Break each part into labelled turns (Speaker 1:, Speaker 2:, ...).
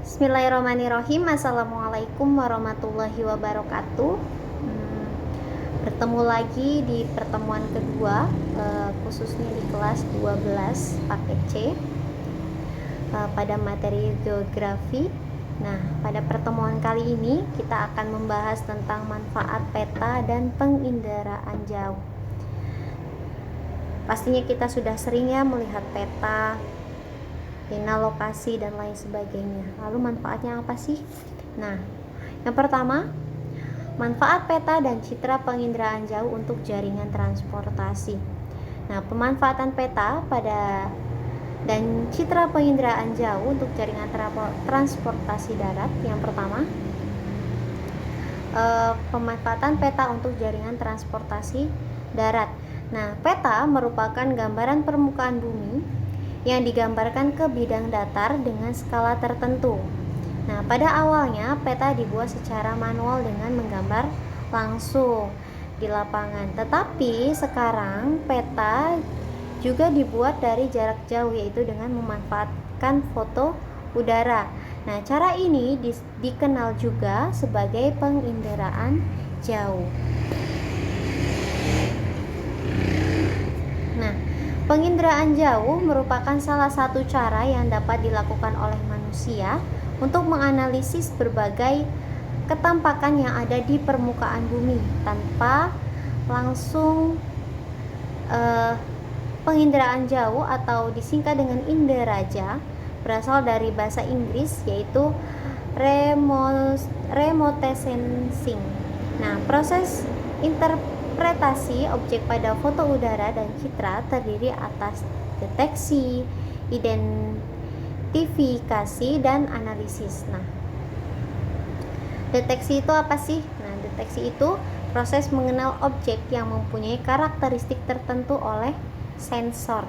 Speaker 1: Bismillahirrahmanirrahim. Assalamualaikum warahmatullahi wabarakatuh. Bertemu lagi di pertemuan kedua, khususnya di kelas 12 paket C, pada materi geografi. Nah, pada pertemuan kali ini kita akan membahas tentang manfaat peta dan penginderaan jauh. Pastinya kita sudah sering ya melihat peta, peta lokasi dan lain sebagainya. Lalu manfaatnya apa sih? Nah, yang pertama, manfaat peta dan citra penginderaan jauh untuk jaringan transportasi. Nah, pemanfaatan peta dan citra penginderaan jauh untuk jaringan transportasi darat. Yang pertama, pemanfaatan peta untuk jaringan transportasi darat. Nah, peta merupakan gambaran permukaan bumi yang digambarkan ke bidang datar dengan skala tertentu. Nah, pada awalnya peta dibuat secara manual dengan menggambar langsung di lapangan. Tetapi sekarang peta juga dibuat dari jarak jauh, yaitu dengan memanfaatkan foto udara. Nah, cara ini dikenal juga sebagai penginderaan jauh. Nah, penginderaan jauh merupakan salah satu cara yang dapat dilakukan oleh manusia untuk menganalisis berbagai ketampakan yang ada di permukaan bumi tanpa langsung. Penginderaan jauh atau disingkat dengan inderaja berasal dari bahasa Inggris, yaitu remote sensing. Nah, proses interpretasi objek pada foto udara dan citra terdiri atas deteksi, identifikasi, dan analisis. Nah, deteksi itu apa sih? Nah, deteksi itu proses mengenal objek yang mempunyai karakteristik tertentu oleh sensor.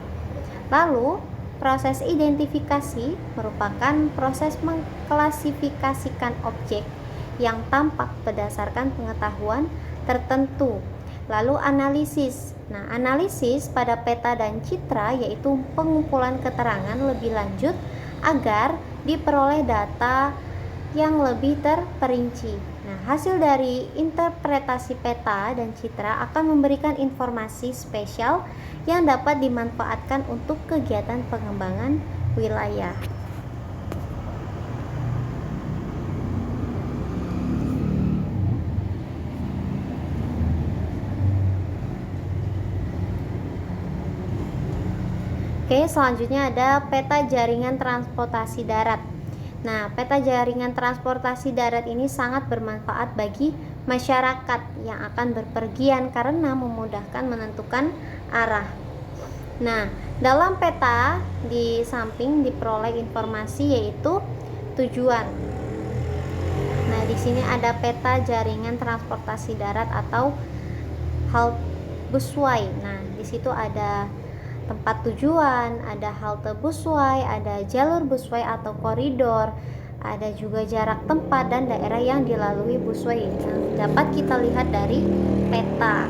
Speaker 1: Lalu, proses identifikasi merupakan proses mengklasifikasikan objek yang tampak berdasarkan pengetahuan tertentu. Lalu analisis. Nah, analisis pada peta dan citra yaitu pengumpulan keterangan lebih lanjut agar diperoleh data yang lebih terperinci. Nah, hasil dari interpretasi peta dan citra akan memberikan informasi spesial yang dapat dimanfaatkan untuk kegiatan pengembangan wilayah. Oke, selanjutnya ada peta jaringan transportasi darat. Nah, peta jaringan transportasi darat ini sangat bermanfaat bagi masyarakat yang akan berpergian karena memudahkan menentukan arah. Nah, dalam peta di samping diperoleh informasi yaitu tujuan. Nah, di sini ada peta jaringan transportasi darat atau halte busway. Nah, di situ ada tempat tujuan, ada halte busway, ada jalur busway atau koridor, ada juga jarak tempat dan daerah yang dilalui busway. Nah, dapat kita lihat dari peta.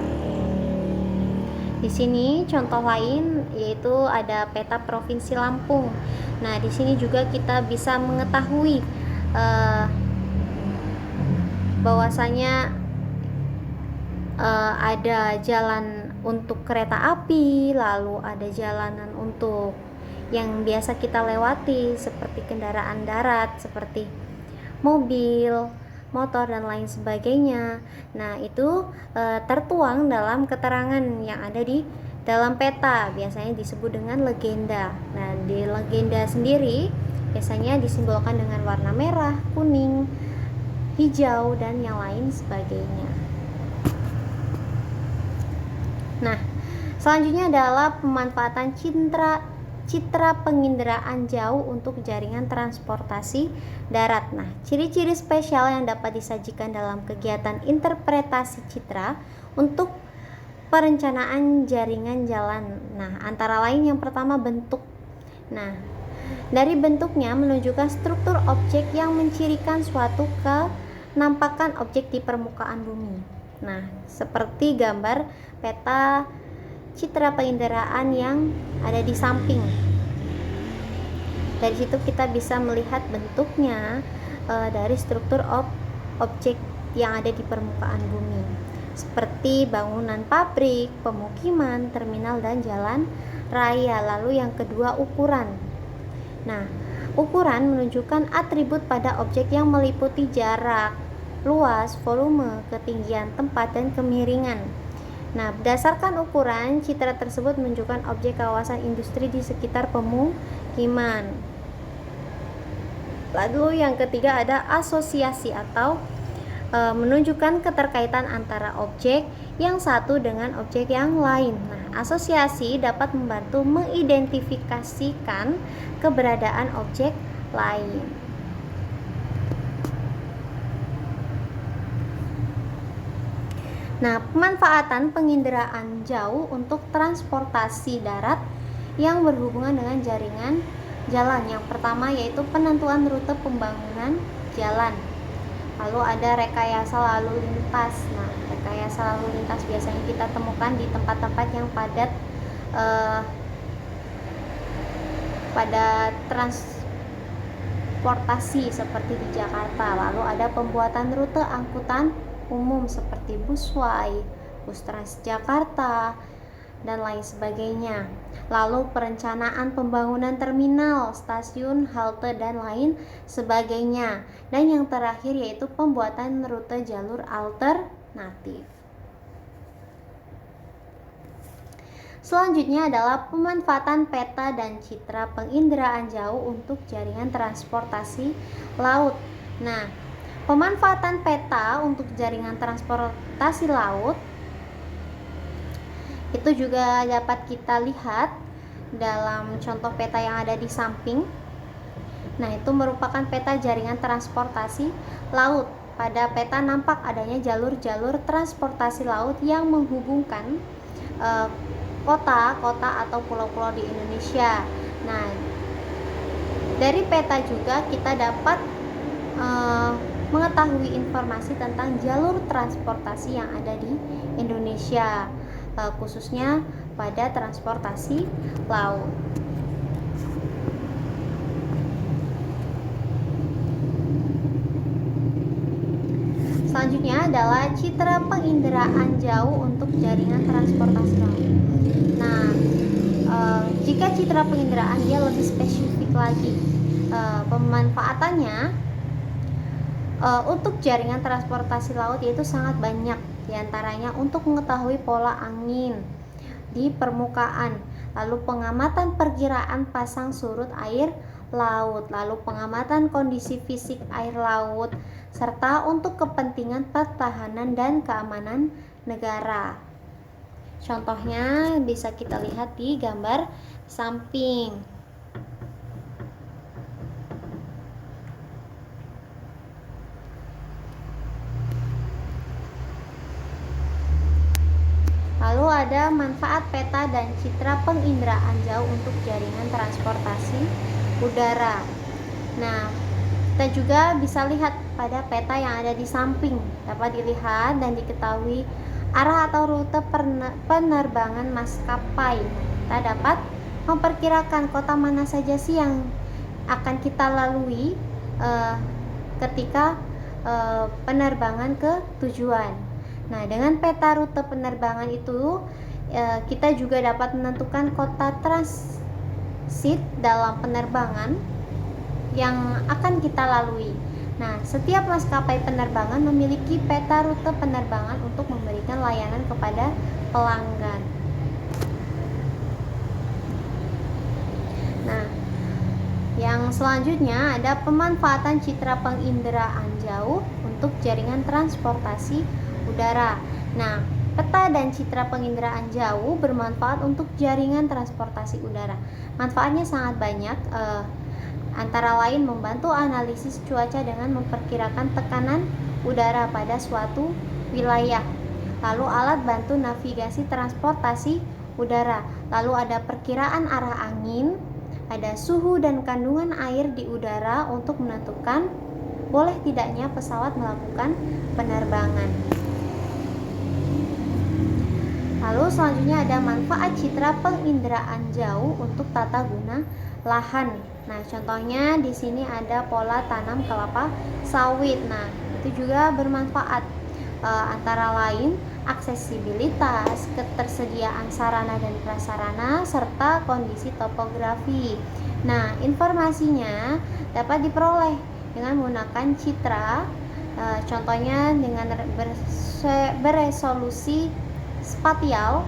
Speaker 1: Di sini contoh lain yaitu ada peta Provinsi Lampung. Nah, di sini juga kita bisa mengetahui bahwasanya ada jalan untuk kereta api, lalu ada jalanan untuk yang biasa kita lewati seperti kendaraan darat, seperti mobil, motor, dan lain sebagainya. Nah, itu tertuang dalam keterangan yang ada di dalam peta, biasanya disebut dengan legenda. Nah, di legenda sendiri biasanya disimbolkan dengan warna merah, kuning, hijau, dan yang lain sebagainya. Nah, selanjutnya adalah pemanfaatan citra penginderaan jauh untuk jaringan transportasi darat. Nah, ciri-ciri spesial yang dapat disajikan dalam kegiatan interpretasi citra untuk perencanaan jaringan jalan. Nah, antara lain yang pertama bentuk. Nah, dari bentuknya menunjukkan struktur objek yang mencirikan suatu kenampakan objek di permukaan bumi. Nah, seperti gambar peta citra penginderaan yang ada di samping. Dari situ kita bisa melihat bentuknya dari struktur objek yang ada di permukaan bumi, seperti bangunan pabrik, pemukiman, terminal, dan jalan raya. Lalu yang kedua, ukuran. Nah, ukuran menunjukkan atribut pada objek yang meliputi jarak, luas, volume, ketinggian tempat, dan kemiringan. Nah, berdasarkan ukuran, citra tersebut menunjukkan objek kawasan industri di sekitar pemukiman. Lalu yang ketiga ada asosiasi atau menunjukkan keterkaitan antara objek yang satu dengan objek yang lain. Nah, asosiasi dapat membantu mengidentifikasikan keberadaan objek lain. Nah, pemanfaatan penginderaan jauh untuk transportasi darat yang berhubungan dengan jaringan jalan. Yang pertama yaitu penentuan rute pembangunan jalan. Lalu ada rekayasa lalu lintas. Nah, rekayasa lalu lintas biasanya kita temukan di tempat-tempat yang padat pada transportasi seperti di Jakarta. Lalu ada pembuatan rute angkutan umum seperti Busway, Bus Transjakarta, dan lain sebagainya. Lalu perencanaan pembangunan terminal, stasiun, halte, dan lain sebagainya. Dan yang terakhir yaitu pembuatan rute jalur alternatif. Selanjutnya adalah pemanfaatan peta dan citra penginderaan jauh untuk jaringan transportasi laut. Nah, pemanfaatan peta untuk jaringan transportasi laut itu juga dapat kita lihat dalam contoh peta yang ada di samping. Nah, itu merupakan peta jaringan transportasi laut. Pada peta nampak adanya jalur-jalur transportasi laut yang menghubungkan kota-kota atau pulau-pulau di Indonesia. Nah, dari peta juga kita dapat mengetahui informasi tentang jalur transportasi yang ada di Indonesia, khususnya pada transportasi laut. Selanjutnya adalah citra penginderaan jauh untuk jaringan transportasi laut. Nah, jika citra penginderaan dia lebih spesifik lagi, pemanfaatannya untuk jaringan transportasi laut yaitu sangat banyak, diantaranya untuk mengetahui pola angin di permukaan, lalu pengamatan perkiraan pasang surut air laut, lalu pengamatan kondisi fisik air laut, serta untuk kepentingan pertahanan dan keamanan negara. Contohnya bisa kita lihat di gambar samping. Lalu ada manfaat peta dan citra penginderaan jauh untuk jaringan transportasi udara. Nah, kita juga bisa lihat pada peta yang ada di samping. Dapat dilihat dan diketahui arah atau rute penerbangan maskapai. Kita dapat memperkirakan kota mana saja sih yang akan kita lalui ketika penerbangan ke tujuan. Nah, dengan peta rute penerbangan itu kita juga dapat menentukan kota transit dalam penerbangan yang akan kita lalui. Nah, setiap maskapai penerbangan memiliki peta rute penerbangan untuk memberikan layanan kepada pelanggan. Nah, yang selanjutnya ada pemanfaatan citra penginderaan jauh untuk jaringan transportasi udara. Nah, peta dan citra penginderaan jauh bermanfaat untuk jaringan transportasi udara. Manfaatnya sangat banyak, antara lain membantu analisis cuaca dengan memperkirakan tekanan udara pada suatu wilayah. Lalu alat bantu navigasi transportasi udara. Lalu ada perkiraan arah angin, ada suhu dan kandungan air di udara untuk menentukan boleh tidaknya pesawat melakukan penerbangan. Lalu selanjutnya ada manfaat citra penginderaan jauh untuk tata guna lahan. Nah, contohnya di sini ada pola tanam kelapa sawit. Nah, itu juga bermanfaat, antara lain aksesibilitas, ketersediaan sarana dan prasarana, serta kondisi topografi. Nah, informasinya dapat diperoleh dengan menggunakan citra, contohnya dengan beresolusi spatial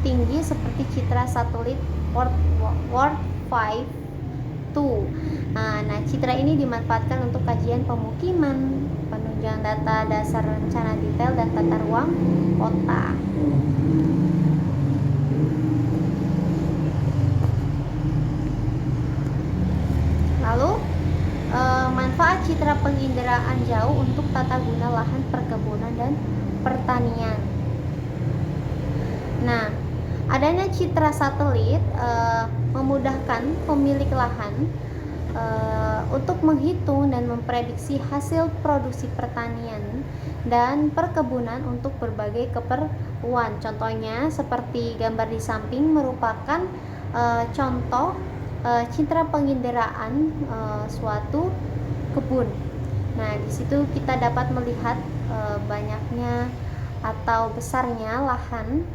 Speaker 1: tinggi seperti citra satelit World 5 Nah, citra ini dimanfaatkan untuk kajian pemukiman, penunjang data dasar rencana detail dan tata ruang kota. Lalu, manfaat citra penginderaan jauh untuk tata guna lahan perkebunan dan pertanian. Nah, adanya citra satelit memudahkan pemilik lahan untuk menghitung dan memprediksi hasil produksi pertanian dan perkebunan untuk berbagai keperluan. Contohnya seperti gambar di samping merupakan contoh citra penginderaan suatu kebun. Nah, di situ kita dapat melihat banyaknya atau besarnya lahan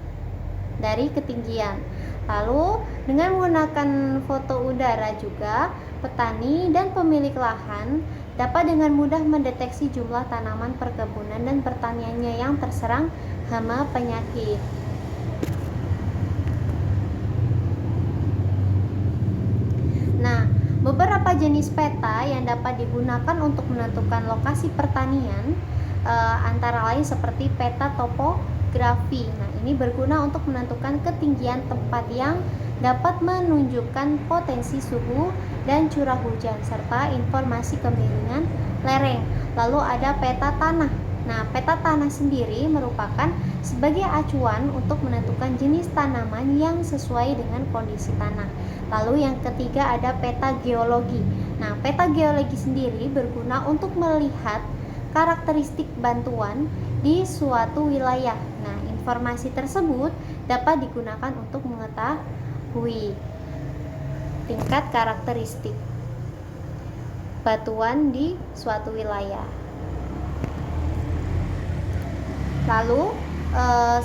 Speaker 1: dari ketinggian. Lalu dengan menggunakan foto udara juga, petani dan pemilik lahan dapat dengan mudah mendeteksi jumlah tanaman perkebunan dan pertaniannya yang terserang hama penyakit. Nah, beberapa jenis peta yang dapat digunakan untuk menentukan lokasi pertanian antara lain seperti peta topografi. Nah, ini berguna untuk menentukan ketinggian tempat yang dapat menunjukkan potensi suhu dan curah hujan serta informasi kemiringan lereng. Lalu ada peta tanah. Nah, peta tanah sendiri merupakan sebagai acuan untuk menentukan jenis tanaman yang sesuai dengan kondisi tanah. Lalu yang ketiga ada peta geologi. Nah, peta geologi sendiri berguna untuk melihat karakteristik bantuan di suatu wilayah. Nah, informasi tersebut dapat digunakan untuk mengetahui tingkat karakteristik batuan di suatu wilayah. Lalu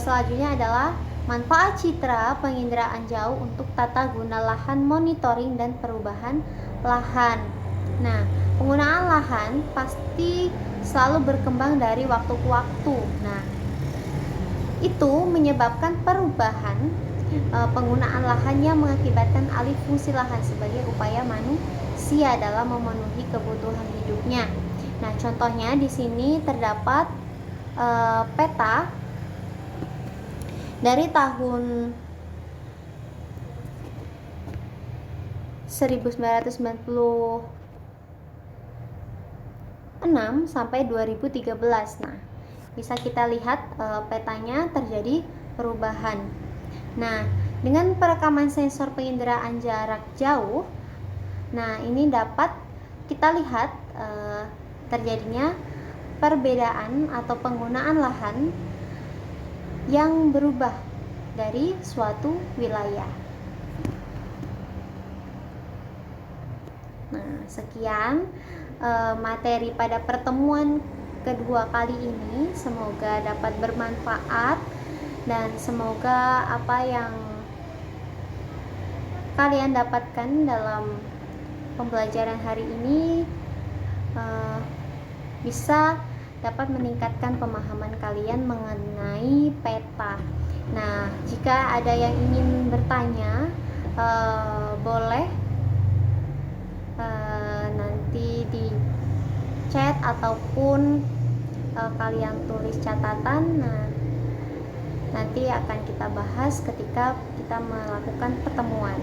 Speaker 1: selanjutnya adalah manfaat citra penginderaan jauh untuk tata guna lahan, monitoring dan perubahan lahan. Nah, penggunaan lahan pasti selalu berkembang dari waktu ke waktu. Nah, itu menyebabkan perubahan penggunaan lahan yang mengakibatkan alih fungsi lahan sebagai upaya manusia dalam memenuhi kebutuhan hidupnya. Nah, contohnya di sini terdapat peta dari tahun 1996 sampai 2013. Nah, bisa kita lihat petanya terjadi perubahan. Nah, dengan perekaman sensor penginderaan jarak jauh, nah ini dapat kita lihat terjadinya perbedaan atau penggunaan lahan yang berubah dari suatu wilayah. Nah, sekian materi pada pertemuan kedua kali ini. Semoga dapat bermanfaat dan semoga apa yang kalian dapatkan dalam pembelajaran hari ini bisa dapat meningkatkan pemahaman kalian mengenai peta. Nah, jika ada yang ingin bertanya, boleh nanti di chat ataupun kalian tulis catatan. Nah, nanti akan kita bahas ketika kita melakukan pertemuan.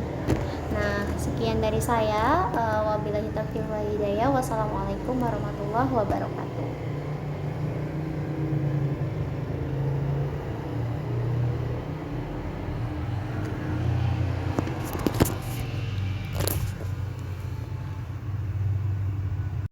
Speaker 1: Nah, sekian dari saya. Wabillahi taufiq wal hidayah. Wassalamualaikum warahmatullahi wabarakatuh.